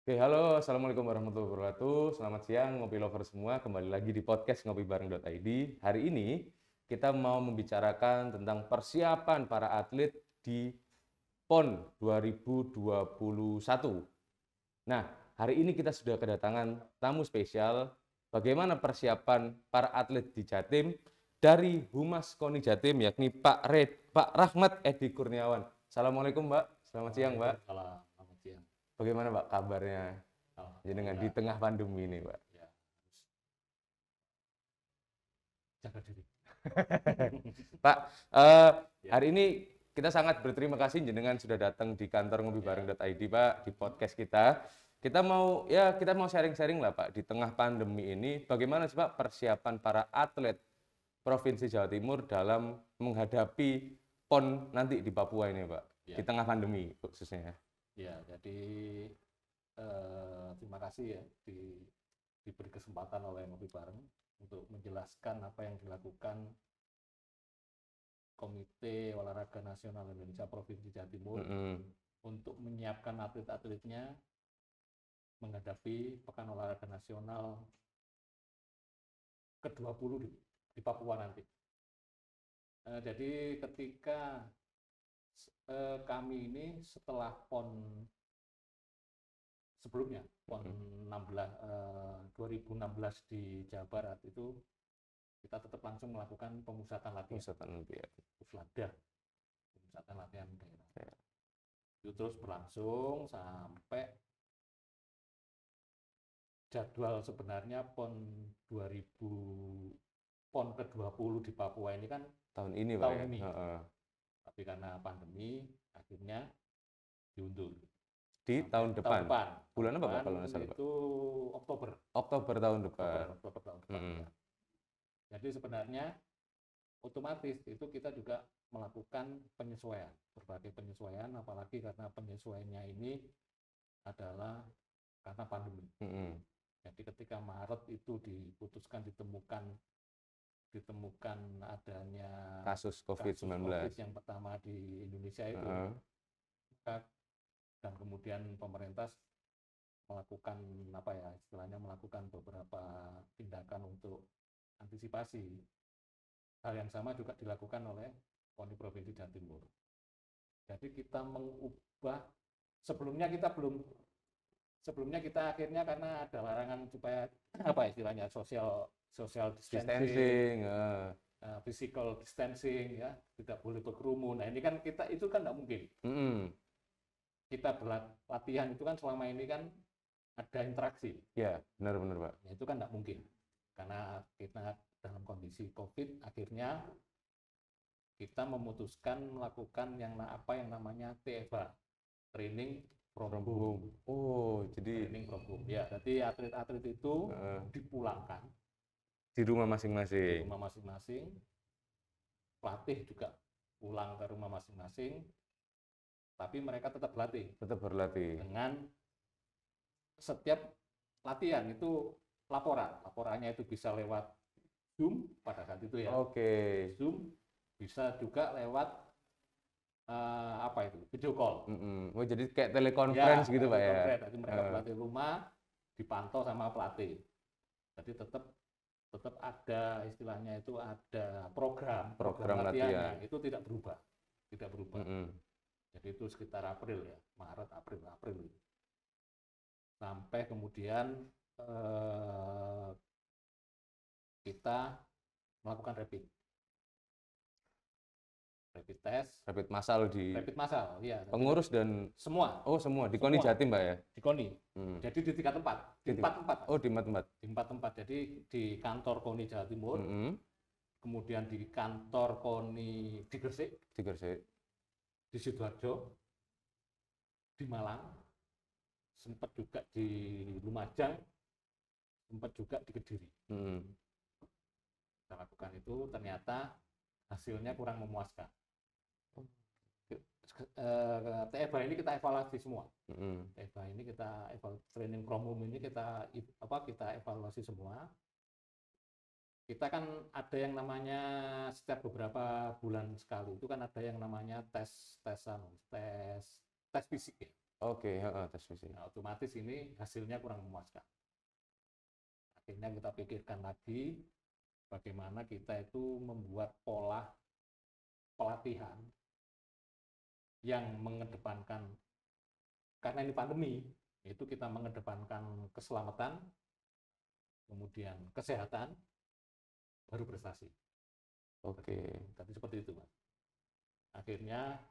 Oke, halo, Assalamualaikum warahmatullahi wabarakatuh. Selamat siang, ngopi lover semua. Kembali lagi di podcast ngopibareng.id. Hari ini kita mau membicarakan tentang persiapan para atlet di PON 2021. Nah, hari ini kita sudah kedatangan tamu spesial. Bagaimana persiapan para atlet di Jatim dari Humas KONI Jatim, yakni Pak Rahmat Edi Kurniawan. Assalamualaikum, Mbak. Selamat siang, Mbak. Waalaikumsalam, selamat siang. Bagaimana, Mbak, kabarnya? Dengan di Alhamdulillah, tengah pandemi ini, Pak. ya harus jaga diri. Pak, Ya, hari ini kita sangat berterima kasih jenengan sudah datang di kantor ngopibareng.id, Pak, di podcast kita. Kita mau sharing-sharing lah, Pak, di tengah pandemi ini bagaimana sih, Pak, persiapan para atlet Provinsi Jawa Timur dalam menghadapi PON nanti di Papua ini, Pak, ya, di tengah pandemi khususnya. ya. Jadi terima kasih ya diberi kesempatan oleh Ngopi Bareng untuk menjelaskan apa yang dilakukan Komite Olahraga Nasional Indonesia Provinsi Jawa Timur untuk menyiapkan atlet-atletnya menghadapi Pekan Olahraga Nasional ke-20 di Papua nanti. Jadi ketika kami ini setelah PON sebelumnya, PON 2016 di Jawa Barat itu kita tetap langsung melakukan pemusatan latihan. Puslatda, pemusatan latihan daerah. Ya. Itu terus berlangsung sampai jadwal sebenarnya PON ke-20 di Papua ini kan Tahun ini, Pak. tahun Ya? ini. Tapi karena pandemi akhirnya diundur. Di tahun depan. Bulan apa, Pak, kalau nggak salah, Pak? Itu Oktober. Oktober tahun depan. Oktober tahun depan. Ya. Jadi sebenarnya otomatis itu kita juga melakukan penyesuaian, berbagai penyesuaian, apalagi karena penyesuaiannya ini adalah karena pandemi. Jadi ketika Maret itu ditemukan adanya kasus COVID-19 yang pertama di Indonesia itu, dan kemudian pemerintah melakukan melakukan beberapa tindakan untuk antisipasi. Hal yang sama juga dilakukan oleh KONI Provinsi Jawa Timur. Jadi kita mengubah, sebelumnya kita akhirnya karena ada larangan supaya social distancing, physical distancing, ya, tidak boleh berkerumun. Nah ini kan itu kan tidak mungkin. Kita latihan itu kan selama ini kan ada interaksi. Ya, benar-benar, Pak. Ya, itu kan tidak mungkin. Karena kita dalam kondisi COVID, akhirnya kita memutuskan melakukan yang namanya TFH, Training from Home. Oh, jadi Training from Home. Ya, jadi atlet-atlet itu dipulangkan di rumah masing-masing. Pelatih juga pulang ke rumah masing-masing. Tapi mereka tetap berlatih. Dengan setiap latihan itu laporannya itu bisa lewat Zoom pada saat itu ya. Zoom, bisa juga lewat video call. Oh, jadi kayak telekonferensi gitu, Pak, ya. Jadi mereka berlatih rumah, dipantau sama pelatih. Jadi tetap ada istilahnya itu ada program latihannya itu tidak berubah. Jadi itu sekitar Maret, April. Sampai kemudian kita melakukan rapid test. Rapid massal, Ya. Pengurus dan semua. Oh, semua di KONI Jatim, Pak, ya. Di KONI. Jadi di 3 tempat. Di 4 tempat. Oh, di 4 tempat. Di 4 tempat. Jadi di kantor KONI Jawa Timur. Kemudian di kantor KONI di Gresik. Di Sidoarjo, di Malang, sempat juga di Lumajang, sempat juga di Kediri. Kita lakukan itu, ternyata hasilnya kurang memuaskan. TFH ini kita evaluasi semua. TFH ini kita training from home ini kita evaluasi semua. Kita kan ada yang namanya setiap beberapa bulan sekali itu kan ada yang namanya tes fisik ya. Oke, tes fisik. Nah, otomatis ini hasilnya kurang memuaskan. Akhirnya kita pikirkan lagi bagaimana kita itu membuat pola pelatihan yang mengedepankan, karena ini pandemi, itu kita mengedepankan keselamatan, kemudian kesehatan, baru prestasi. Oke. Tapi seperti itu, Mas. Akhirnya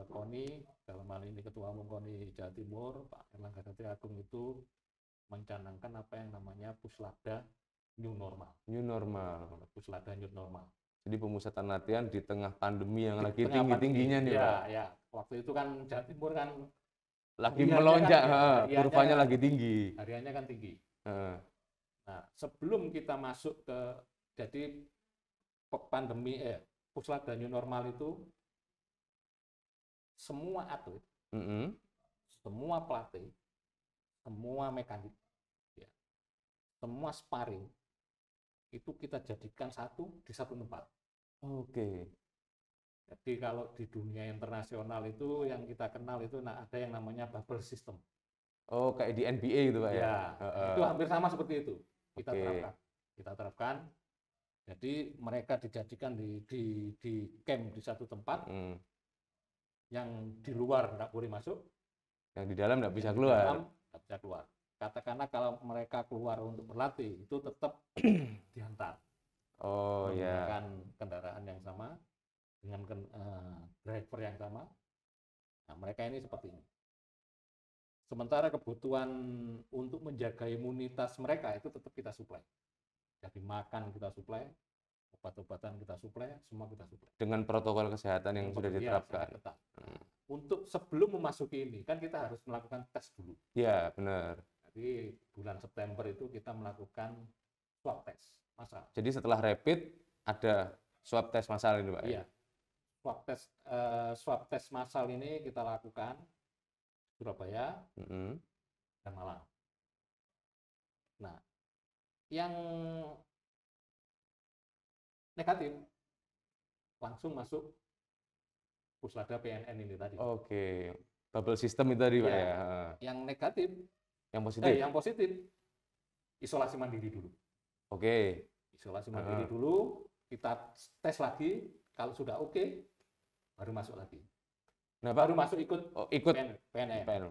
KONI, dalam hal ini Ketua Umum KONI Jawa Timur, Pak Erlangga Satria Agung itu mencanangkan apa yang namanya Puslada New Normal. New Normal. Puslada New Normal. Jadi pemusatan latihan di tengah pandemi yang Di lagi tengah tinggi-tingginya nih, ya, Pak. ya. Waktu itu kan Jawa Timur kan Lagi hariannya melonjak, kan, ya, kurvanya lagi tinggi. Hariannya kan tinggi. Heeh. Nah, sebelum kita masuk ke, jadi pandemi, Puslada New Normal itu semua atlet, semua pelatih, semua mekanik, ya, semua sparring itu kita jadikan di satu tempat. Oke. Jadi kalau di dunia internasional itu yang kita kenal itu ada yang namanya bubble system. Oh, kayak di NBA gitu, Pak ya? Itu hampir sama seperti itu. Kita Oke. terapkan. Jadi mereka dijadikan di camp di satu tempat, yang di luar nggak boleh masuk, yang di dalam nggak bisa yang keluar. Di dalam nggak bisa keluar. Katakanlah kalau mereka keluar untuk berlatih, itu tetap diantar. Oh ya. Menggunakan kendaraan yang sama, dengan driver yang sama. Nah, mereka ini seperti ini. Sementara kebutuhan untuk menjaga imunitas mereka itu tetap kita suplai. Jadi makan kita suplai, obat-obatan kita suplai, semua kita suplai. Dengan protokol kesehatan yang sudah diterapkan. Untuk sebelum memasuki ini, kan kita harus melakukan tes dulu. Ya, benar. Jadi bulan September itu kita melakukan swab test massal. Jadi setelah rapid ada swab test massal ini, Pak? Iya. Swab test massal ini kita lakukan Surabaya dan Malang. Nah, yang negatif langsung masuk Puslada PNN ini tadi. Oke, bubble system itu tadi, Pak ya. Yang negatif, yang positif, isolasi mandiri dulu. Oke. Isolasi mandiri dulu, kita tes lagi, kalau sudah oke, baru masuk lagi. Nah, Pak, baru masuk ikut PNN.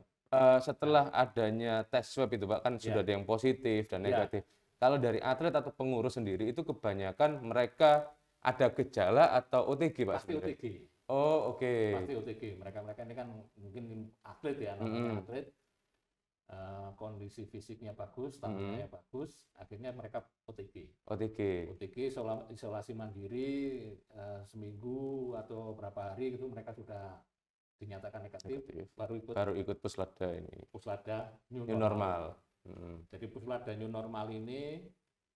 Setelah adanya tes swab itu, Pak, kan sudah ada yang positif dan negatif. Kalau dari atlet atau pengurus sendiri itu kebanyakan mereka ada gejala atau OTG, Pak? Pasti OTG. Oh, oke. Pasti OTG. Mereka ini kan mungkin atlet ya, namanya atlet. Kondisi fisiknya bagus, tampilnya bagus, akhirnya mereka OTG. Isolasi mandiri seminggu atau berapa hari gitu mereka sudah dinyatakan negatif. baru ikut Puslada ini. Puslada New Normal. Jadi Puslada New Normal ini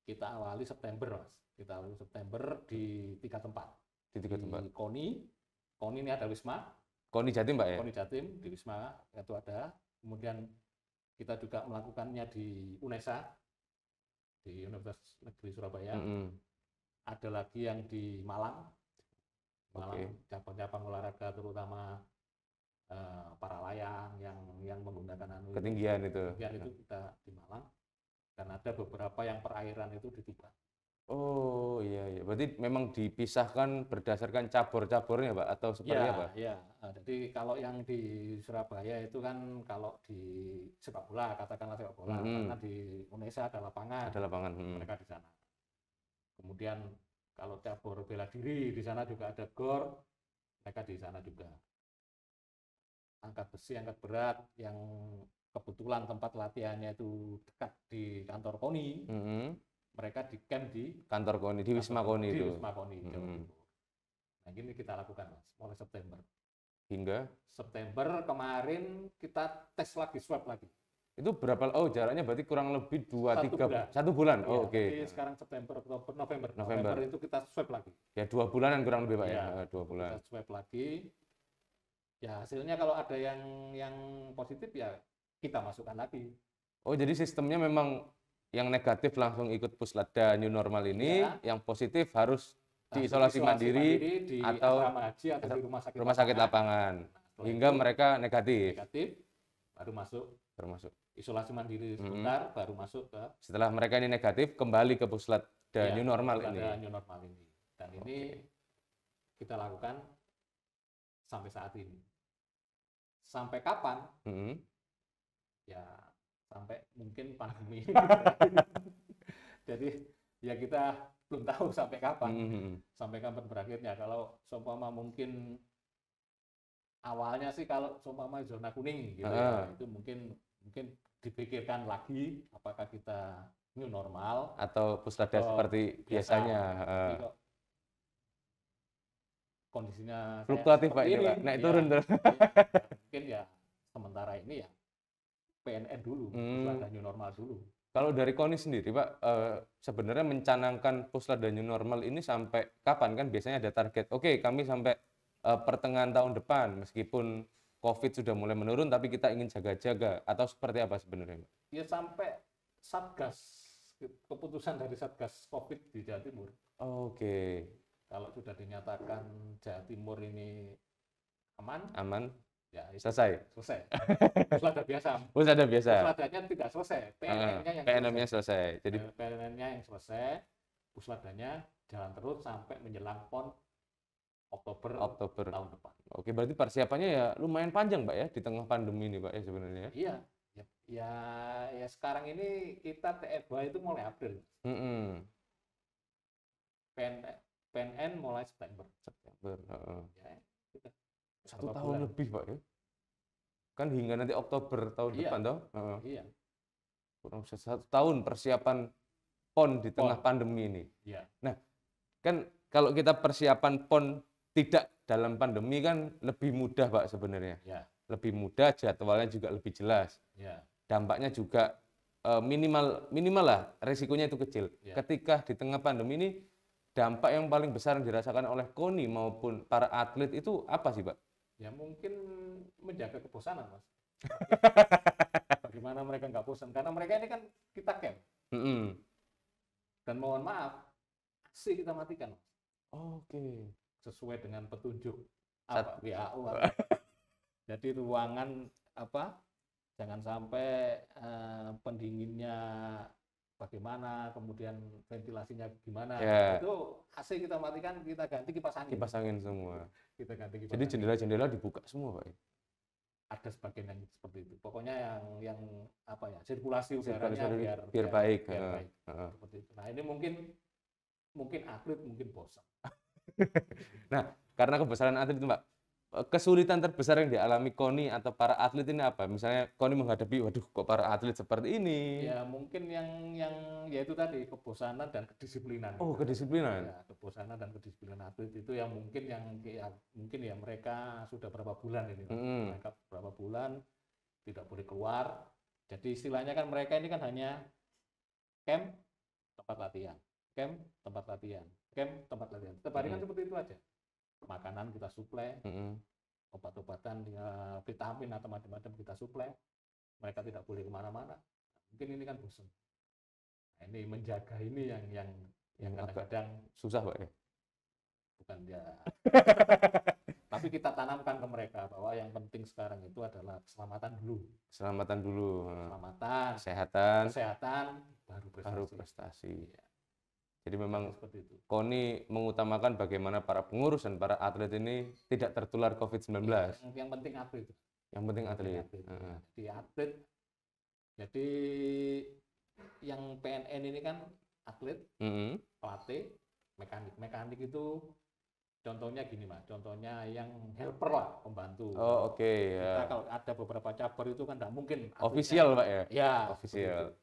kita awali September, Mas. Kita awali September di 3 tempat. Di KONI ini ada Wisma. KONI Jatim, Pak ya? KONI Jatim di Wisma itu ada. Kemudian kita juga melakukannya di UNESA, di Universitas Negeri Surabaya. Ada lagi yang di Malang, cabang-cabang olahraga terutama para layang yang menggunakan ketinggian itu kita di Malang, dan ada beberapa yang perairan itu di Tuban. Oh iya, berarti memang dipisahkan berdasarkan cabur-caburnya, Pak, atau seperti apa? Iya. Jadi kalau yang di Surabaya itu kan kalau di sepak bola, katakanlah sepak bola, karena di Indonesia ada lapangan. Mereka di sana. Kemudian kalau cabur bela diri di sana juga ada GOR, mereka di sana juga. Angkat besi, angkat berat, yang kebetulan tempat latihannya itu dekat di kantor KONI. Mereka di camp di kantor KONI, di Wisma KONI itu. Di Wisma KONI. Nah, ini kita lakukan, Mas, mulai September. Hingga September kemarin kita tes lagi, swab lagi. Itu berapa? Oh, jaraknya berarti kurang lebih 1 bulan. Oh, oke. Jadi sekarang September, Oktober, November itu kita swab lagi. Ya 2 bulanan kurang lebih, Pak ya. 2 bulan. Kita swab lagi. Ya hasilnya kalau ada yang positif ya kita masukkan lagi. Oh, jadi sistemnya memang yang negatif langsung ikut Puslada New Normal ini, yang positif harus diisolasi mandiri di atau asrama haji atau di rumah sakit lapangan. hingga mereka negatif. Baru masuk termasuk isolasi mandiri sebentar, baru masuk ke setelah mereka ini negatif kembali ke Puslada new normal ini. Dan ini kita lakukan sampai saat ini. Sampai kapan? Ya sampai mungkin pandemi. Jadi ya kita belum tahu sampai kapan. Sampai kapan berakhirnya. Kalau seumpama mungkin awalnya sih kalau seumpama zona kuning gitu ya, itu mungkin dipikirkan lagi apakah kita new normal atau Puslada seperti biasanya. Tapi kok kondisinya fluktuatif Pak ini, Pak. Naik turun terus. Mungkin ya sementara ini ya PNN dulu, Puslada new normal dulu. Kalau dari KONI sendiri Pak, sebenarnya mencanangkan Puslada new normal ini sampai kapan? Kan biasanya ada target, oke kami sampai pertengahan tahun depan, meskipun COVID sudah mulai menurun, tapi kita ingin jaga-jaga, atau seperti apa sebenarnya? Ya sampai Satgas, keputusan dari Satgas COVID di Jawa Timur. Oke. Kalau sudah dinyatakan Jawa Timur ini aman, ya selesai. Puslada biasa. Puslada biasa. Pusladanya tidak selesai, PNM-nya selesai. Jadi PNM-nya yang selesai, Pusladanya jalan terus sampai menjelang PON Oktober tahun depan. Oke, berarti persiapannya ya lumayan panjang, Pak ya, di tengah pandemi ini, Pak ya sebenarnya. Iya, ya sekarang ini kita TFH itu mulai April. PNN mulai September. Ya, kita 1 tahun lebih, Pak ya. Kan hingga nanti Oktober tahun depan, toh? Iya. Kurang bisa 1 tahun persiapan PON di tengah pandemi ini. Iya. Nah, kan kalau kita persiapan PON tidak dalam pandemi kan lebih mudah Pak sebenarnya. Ya. Lebih mudah, jadwalnya juga lebih jelas. Ya. Dampaknya juga minimal lah, resikonya itu kecil. Ya. Ketika di tengah pandemi ini, dampak yang paling besar yang dirasakan oleh KONI maupun para atlet itu apa sih Pak? Ya mungkin menjaga kebosanan Mas. Bagaimana mereka nggak bosan? Karena mereka ini kan kita camp. Dan mohon maaf, AC kita matikan Mas. Oke. Sesuai dengan petunjuk WHO. Jadi ruangan jangan sampai pendinginnya bagaimana, kemudian ventilasinya gimana. Itu AC kita matikan, kita ganti kipas angin. Kipas angin semua. Kita ganti kipas Jadi jendela-jendela dibuka semua Pak. Ada sebagian yang seperti itu. Pokoknya yang sirkulasi udaranya biar baik. Seperti itu. Nah ini mungkin atlet mungkin bosan. Nah, karena kebesaran atlet itu Mbak, kesulitan terbesar yang dialami KONI atau para atlet ini apa? Misalnya KONI menghadapi, waduh kok para atlet seperti ini? Ya mungkin yang yaitu tadi kebosanan dan kedisiplinan. Oh, kedisiplinan. Ya, kebosanan dan kedisiplinan atlet itu yang mungkin mereka sudah berapa bulan ini. Mereka berapa bulan tidak boleh keluar. Jadi istilahnya kan mereka ini kan hanya camp, tempat latihan. Camp, tempat latihan. Camp, tempat latihan. Setiap hari kan seperti itu aja. Makanan kita suplai, obat-obatan, vitamin atau macam-macam kita suplai. Mereka tidak boleh kemana-mana. Mungkin ini kan bosan. Nah, ini menjaga ini yang kadang-kadang susah Pak ya. Bukan ya. Tapi kita tanamkan ke mereka bahwa yang penting sekarang itu adalah keselamatan dulu. Keselamatan. Kesehatan. Baru prestasi. Ya. Jadi memang KONI mengutamakan bagaimana para pengurus dan para atlet ini tidak tertular COVID-19. Yang penting atlet. Jadi atlet. Jadi yang PNN ini kan atlet, pelatih, mekanik. Mekanik itu contohnya gini Mas, contohnya yang helper lah, pembantu. Oh oke. Kita kalau ada beberapa cabur itu kan tidak mungkin. Official Pak ya? Ya. Official.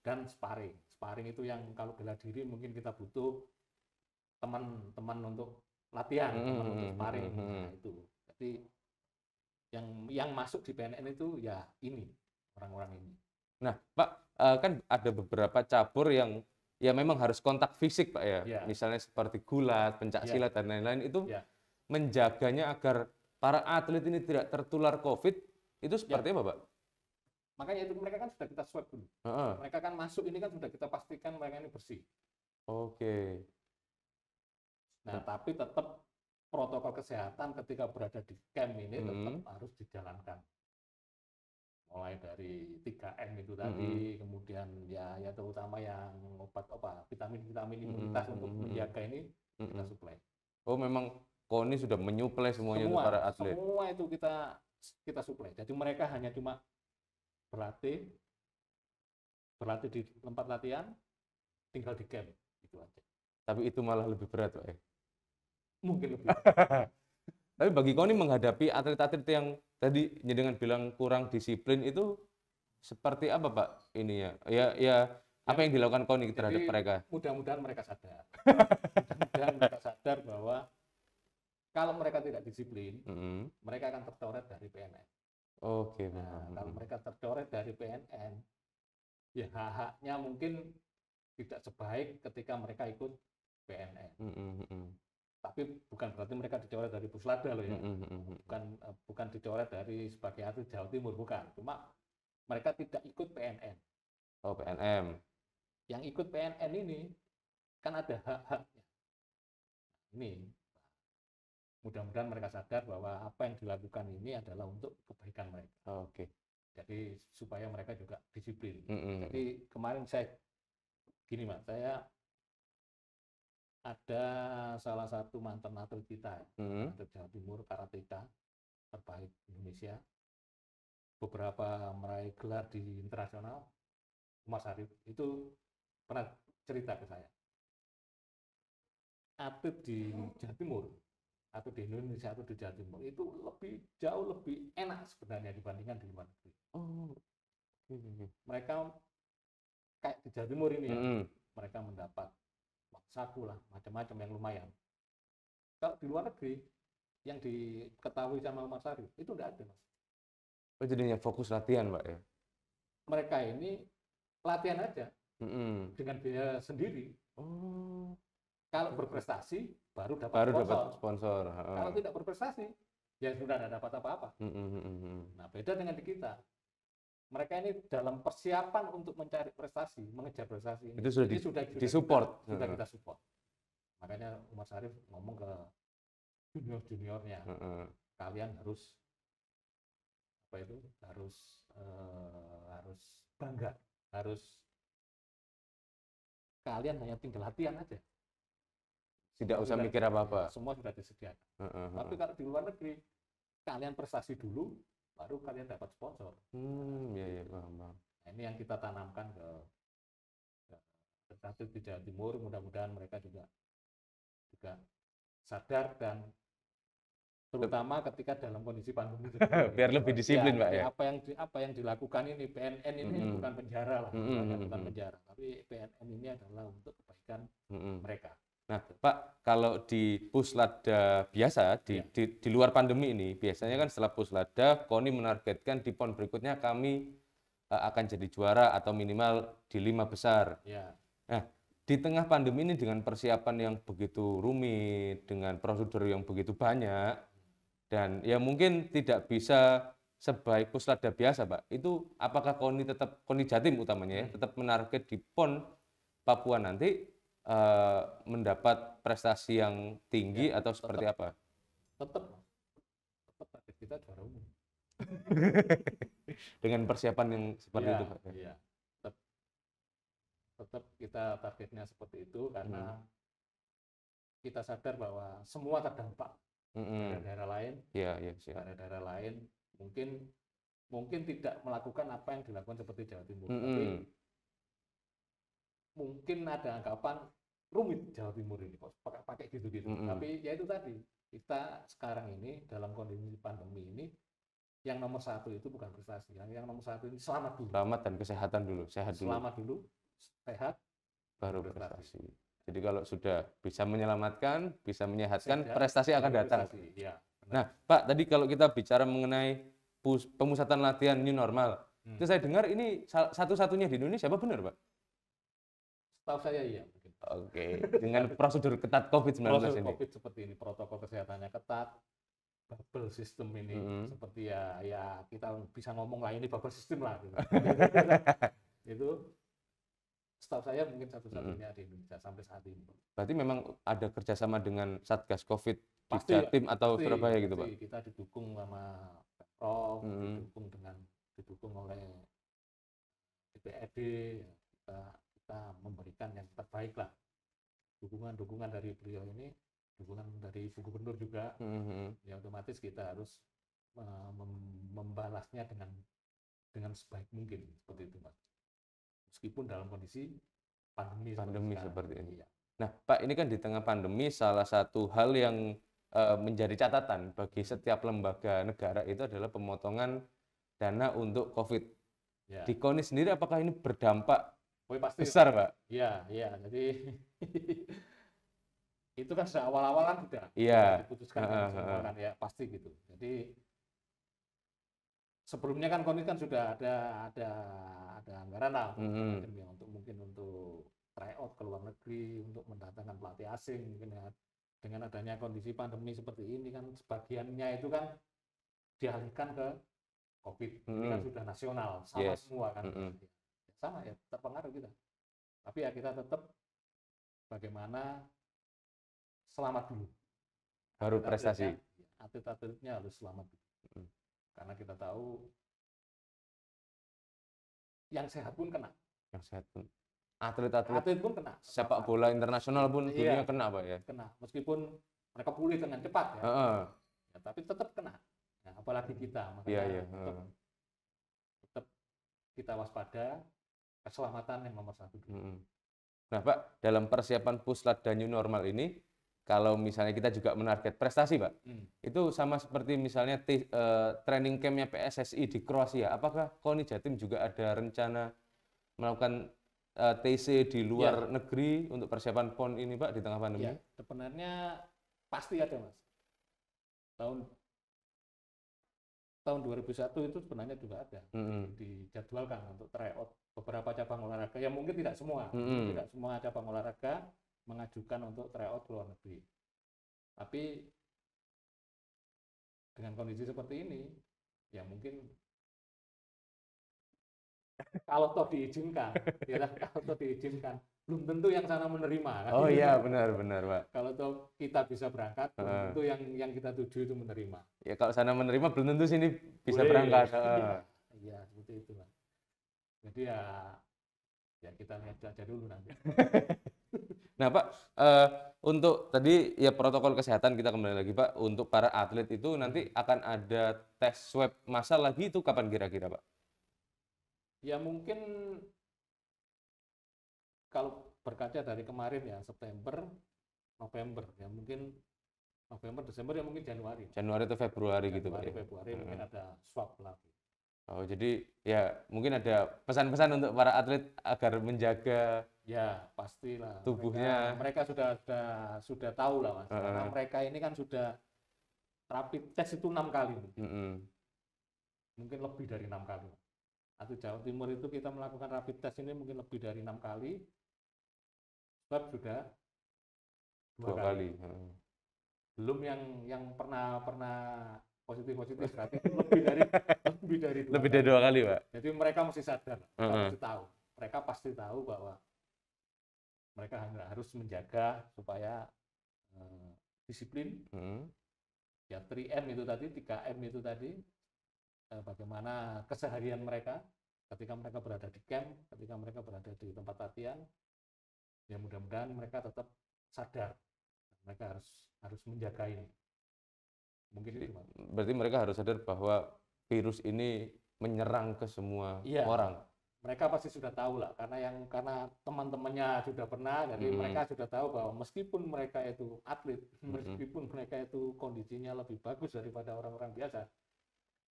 Dan sparring. Sparring itu yang kalau bela diri mungkin kita butuh teman-teman untuk latihan, teman untuk sparring. Nah, itu. Jadi yang masuk di PNN itu ya ini, orang-orang ini. Nah, Pak, kan ada beberapa cabur yang ya memang harus kontak fisik, Pak ya. Misalnya seperti gulat, pencaksilat dan lain-lain itu menjaganya agar para atlet ini tidak tertular COVID itu seperti apa, Pak? Makanya itu mereka kan sudah kita swab dulu. Mereka kan masuk ini kan sudah kita pastikan mereka ini bersih. Oke. Nah, tapi tetap protokol kesehatan ketika berada di camp ini tetap harus dijalankan. Mulai dari 3M itu tadi, kemudian ya terutama yang obat-obat, vitamin-vitamin imunitas untuk menjaga ini kita suplai. Oh, memang KONI sudah menyuplai semuanya untuk para atlet. Semua itu kita suplai. Jadi mereka hanya cuma berlatih di tempat latihan, tinggal di camp, itu aja. Tapi itu malah lebih berat, Pak. Mungkin lebih. Tapi bagi KONI menghadapi atlet-atlet yang tadi dengan bilang kurang disiplin itu seperti apa, Pak? Ininya, ya apa yang dilakukan KONI terhadap mereka? Mudah-mudahan mereka sadar. Mudah-mudahan mereka sadar bahwa kalau mereka tidak disiplin, mereka akan tercoret dari PNN. Oke. Nah, kalau mereka tercoret dari PNN, ya hak-haknya mungkin tidak sebaik ketika mereka ikut PNN. Tapi bukan berarti mereka dicoret dari Puslada loh ya. Bukan dicoret dari sebagai atlet Jawa Timur, bukan. Cuma mereka tidak ikut PNN. Oh, PNM. Yang ikut PNN ini kan ada hak-haknya. Ini mudah-mudahan mereka sadar bahwa apa yang dilakukan ini adalah untuk kebaikan mereka. Oke. Jadi supaya mereka juga disiplin. Jadi kemarin saya saya ada salah satu mantan atlet kita, atlet Jawa Timur, karateka terbaik Indonesia, beberapa meraih gelar di internasional, Mas Arif, itu pernah cerita ke saya. Atlet di Jawa Timur, atau di Indonesia atau di Jawa Timur itu jauh lebih enak sebenarnya dibandingkan di luar negeri. Mereka kayak di Jawa Timur ini ya, mereka mendapat saku lah, macam-macam yang lumayan. Kalau di luar negeri, yang diketahui sama Mas Arif, itu tidak ada, Mas. Oh, jadinya fokus latihan, Pak ya? Mereka ini latihan aja, dengan biaya sendiri. Kalau berprestasi, baru dapat sponsor. Kalau tidak berprestasi, ya sudah tidak dapat apa-apa. Nah, beda dengan di kita. Mereka ini dalam persiapan untuk mencari prestasi, mengejar prestasi ini. Itu sudah disupport. Sudah kita support. Makanya Mas Arif ngomong ke junior-juniornya, kalian harus bangga, kalian hanya tinggal latihan aja. Tidak usah mikir apa-apa. Semua sudah disediakan. Tapi kalau di luar negeri, kalian prestasi dulu, baru kalian dapat sponsor. Iya, paham. Nah, ini yang kita tanamkan ke atlet di Jawa Timur. Mudah-mudahan mereka juga sadar, dan terutama ketika dalam kondisi pandemi. Biar lebih disiplin, Pak ya. Apa yang dilakukan ini PNN ini bukan penjara lah, bukan penjara, tapi PNN ini adalah untuk kebaikan mereka. Nah, Pak, kalau di Puslada biasa, di luar pandemi ini, biasanya kan setelah Puslada, KONI menargetkan di PON berikutnya kami akan jadi juara atau minimal di 5 besar. Ya. Nah, di tengah pandemi ini dengan persiapan yang begitu rumit, dengan prosedur yang begitu banyak, dan ya mungkin tidak bisa sebaik Puslada biasa, Pak. Itu apakah KONI Jatim utamanya ya, tetap menarget di PON Papua nanti mendapat prestasi yang tinggi atau seperti apa? Tetap target kita juara umum. Dengan persiapan yang seperti itu, Pak. Iya. Tetap kita targetnya seperti itu karena kita sadar bahwa semua terdampak. Daerah-daerah lain, daerah-daerah lain mungkin tidak melakukan apa yang dilakukan seperti Jawa Timur, tapi mungkin ada anggapan rumit Jawa Timur ini kok pakai gitu-gitu. Tapi ya itu tadi, kita sekarang ini dalam kondisi pandemi ini, yang nomor satu itu bukan prestasi, yang nomor satu ini selamat dulu. Selamat dan kesehatan dulu, sehat dulu. Selamat dulu, sehat, baru prestasi. Jadi kalau sudah bisa menyelamatkan, bisa menyehatkan, prestasi akan datang. Ya, nah, Pak, tadi kalau kita bicara mengenai pemusatan latihan new normal, itu saya dengar ini satu-satunya di Indonesia, apa benar, Pak? Setahu saya iya. Oke, dengan prosedur ketat COVID-19 ini. COVID seperti ini, protokol kesehatannya ketat, bubble system ini seperti ya kita bisa ngomong lah ini bubble system lah. Gitu. Itu setahu saya mungkin satu-satunya di Indonesia sampai saat ini. Berarti memang ada kerjasama dengan Satgas COVID di Jatim atau Surabaya gitu, Pak? Kita didukung sama Pemprov, didukung oleh DPRD, kita memberikan yang terbaik lah. Dukungan dari beliau ini, dukungan dari Ibu Gubernur juga, ya otomatis kita harus membalasnya dengan sebaik mungkin seperti itu, Pak. Meskipun dalam kondisi pandemi seperti ini. Iya. Nah, Pak, ini kan di tengah pandemi salah satu hal yang menjadi catatan bagi setiap lembaga negara itu adalah pemotongan dana untuk COVID. Ya. Di KONI sendiri apakah ini berdampak besar, Pak? Iya. Jadi itu kan sejak awal-awal kan sudah diputuskan kan ya pasti gitu. Jadi sebelumnya kan KONI kan sudah ada anggaran lah untuk mungkin untuk tryout ke luar negeri, untuk mendatangkan pelatih asing mungkin ya. Dengan adanya kondisi pandemi seperti ini kan sebagiannya itu kan dialihkan ke COVID. Ini kan sudah nasional, sama semua kan. Sama ya, terpengaruh kita. Tapi ya kita tetap bagaimana selamat dulu. Baru prestasi. Atlet-atletnya harus selamat dulu. Karena kita tahu yang sehat pun kena. Yang sehat pun. Atlet pun kena. Sepak bola internasional pun dunia kena, Pak ya. Kena. Meskipun mereka pulih dengan cepat ya. Ya tapi tetap kena. Nah, apalagi kita, makanya tetap kita waspada, keselamatan yang nomor satu dulu. Nah, Pak, dalam persiapan Puslat dan New Normal ini, kalau misalnya kita juga menarget prestasi, Pak, itu sama seperti misalnya training camp-nya PSSI di Kroasia. Apakah KONI Jatim juga ada rencana melakukan TC di luar negeri untuk persiapan PON ini, Pak, di tengah pandemi? Ya, sebenarnya pasti ada, Mas. Tahun 2001 itu sebenarnya juga ada dijadwalkan untuk tryout beberapa cabang olahraga. Ya mungkin tidak semua, tidak semua cabang olahraga mengajukan untuk tryout ke luar negeri. Tapi dengan kondisi seperti ini, ya mungkin kalau toh diizinkan, belum tentu yang sana menerima. Kan? Oh iya, benar, Pak. Kalau toh kita bisa berangkat, belum tentu yang kita tuju itu menerima. Ya kalau sana menerima, belum tentu sini bisa berangkat. Iya, seperti itu, Pak. Jadi ya kita lihat aja dulu nanti. Nah, Pak, untuk tadi ya protokol kesehatan kita kembali lagi, Pak. Untuk para atlet itu nanti akan ada tes swab massal lagi, itu kapan kira-kira, Pak? Ya mungkin kalau berkaca dari kemarin ya September, November ya mungkin November, Desember ya mungkin Januari. Januari atau Februari gitu, Pak. Februari mungkin ada swab lagi. Oh, jadi ya mungkin ada pesan-pesan untuk para atlet agar menjaga pastilah tubuhnya. Mereka sudah tahu lah, Mas. Karena mereka ini kan sudah rapid test itu 6 kali. Mungkin lebih dari 6 kali. Atlet Jawa Timur itu kita melakukan rapid test ini mungkin lebih dari 6 kali. Swab sudah 2 kali. Belum yang pernah positif berarti lebih dari 2 kali, Pak. Jadi mereka mesti sadar, mereka pasti tahu bahwa mereka harus menjaga supaya disiplin. Ya 3M itu tadi, 3M itu tadi, bagaimana keseharian mereka ketika mereka berada di camp, ketika mereka berada di tempat latihan. Ya mudah-mudahan mereka tetap sadar, mereka harus menjaga ini. Mungkin itu, Pak. Berarti mereka harus sadar bahwa virus ini menyerang ke semua orang. Mereka pasti sudah tahu lah, karena teman-temannya sudah pernah, jadi mereka sudah tahu bahwa meskipun mereka itu atlet, meskipun mereka itu kondisinya lebih bagus daripada orang-orang biasa,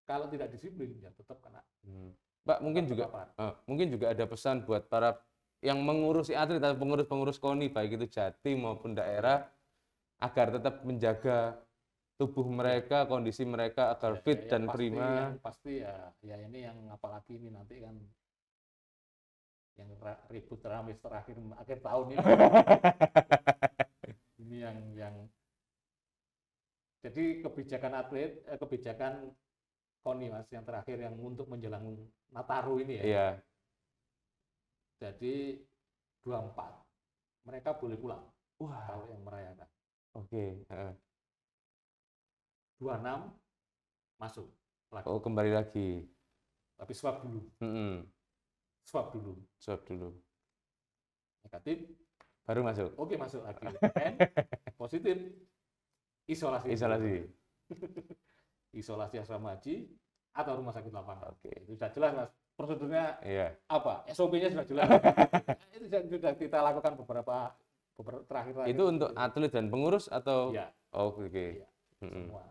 kalau tidak disiplin ya tetap kena. Pak, mungkin juga ada pesan buat para yang mengurusi atlet atau pengurus-pengurus KONI baik itu Jatim maupun daerah agar tetap menjaga tubuh mereka, kondisi mereka agar fit dan prima. Yang pasti ya ini yang apalagi ini nanti kan yang ribut ramis terakhir akhir tahun ini. Ini yang jadi kebijakan KONI, Mas, yang terakhir yang untuk menjelang Nataru ini ya. Iya. Jadi 24 mereka boleh pulang. Kalau yang merayakan. Oke. 26 masuk lagi. Oh, kembali lagi. Tapi swab dulu. Swab dulu. Negatif. Baru masuk. Oke, masuk lagi. Positif. Isolasi. Isolasi asrama haji atau rumah sakit lapangan. Oke. Itu sudah jelas, Mas. Prosedurnya apa? SOP-nya sudah jelas. Itu sudah kita lakukan beberapa terakhir. Itu untuk atlet dan pengurus atau? Iya. Oh, oke. Iya, semua.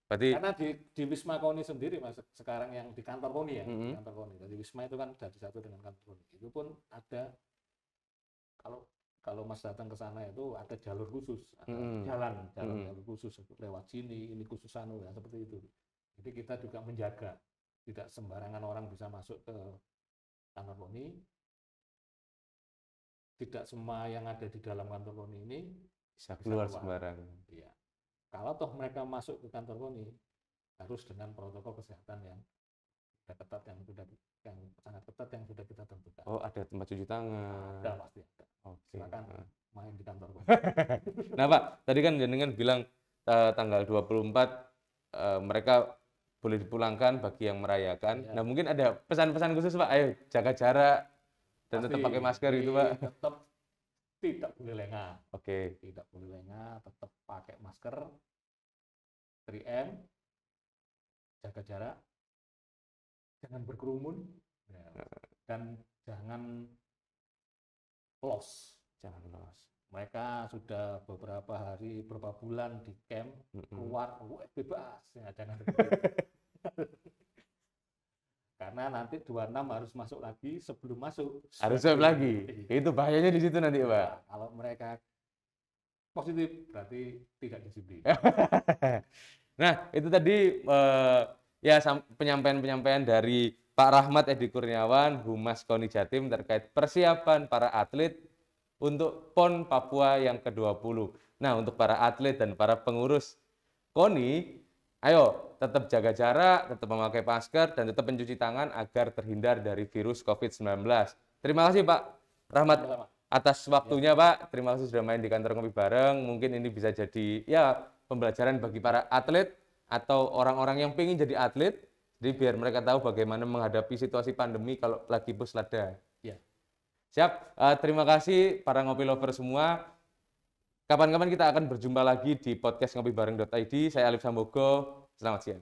Berarti karena di Wisma KONI sendiri, Mas, sekarang yang di kantor KONI ya, di kantor KONI. Jadi Wisma itu kan sudah disatu dengan kantor KONI. Itu pun ada, kalau Mas datang ke sana itu ada jalur khusus, ada jalur khusus lewat sini, ini khusus ya, seperti itu. Jadi kita juga menjaga tidak sembarangan orang bisa masuk ke kantor KONI. Tidak semua yang ada di dalam kantor KONI ini bisa keluar sembarangan. Iya. Kalau toh mereka masuk ke kantor KONI harus dengan protokol kesehatan yang sudah ketat, yang sangat ketat yang sudah kita tentukan. Oh, ada tempat cuci tangan. Ada, pasti ada. Oke. Silakan main di kantor KONI. Nah, Pak, tadi kan jenengan bilang tanggal 24 mereka boleh dipulangkan bagi yang merayakan. Ya. Nah, mungkin ada pesan-pesan khusus, Pak. Ayo jaga jarak dan tetap pakai masker gitu, Pak. Tetap tidak boleh lengah. Oke. Tidak boleh lengah, tetap pakai masker, 3M, jaga jarak, jangan berkerumun, dan jangan los. Jangan los. Mereka sudah beberapa bulan di camp, keluar bebas, ya, jangan karena nanti 26 harus masuk lagi, sebelum masuk harus swab lagi. Itu bahayanya di situ nanti, Pak. Ya, kalau mereka positif berarti tidak disiplin. Nah, itu tadi ya penyampaian dari Pak Rahmat Edi Kurniawan, Humas KONI Jatim terkait persiapan para atlet untuk PON Papua yang ke-20. Nah, untuk para atlet dan para pengurus KONI, ayo tetap jaga jarak, tetap memakai masker, dan tetap mencuci tangan agar terhindar dari virus COVID-19. Terima kasih Pak Rahmat atas waktunya, Pak. Terima kasih sudah main di kantor Ngopi Bareng. Mungkin ini bisa jadi ya pembelajaran bagi para atlet atau orang-orang yang pengen jadi atlet. Jadi biar mereka tahu bagaimana menghadapi situasi pandemi kalau lagi puslada. Ya. Siap. Terima kasih para Ngopi Lover semua. Kapan-kapan kita akan berjumpa lagi di podcast ngopibareng.id. Saya Alif Sambogo. Selamat siang.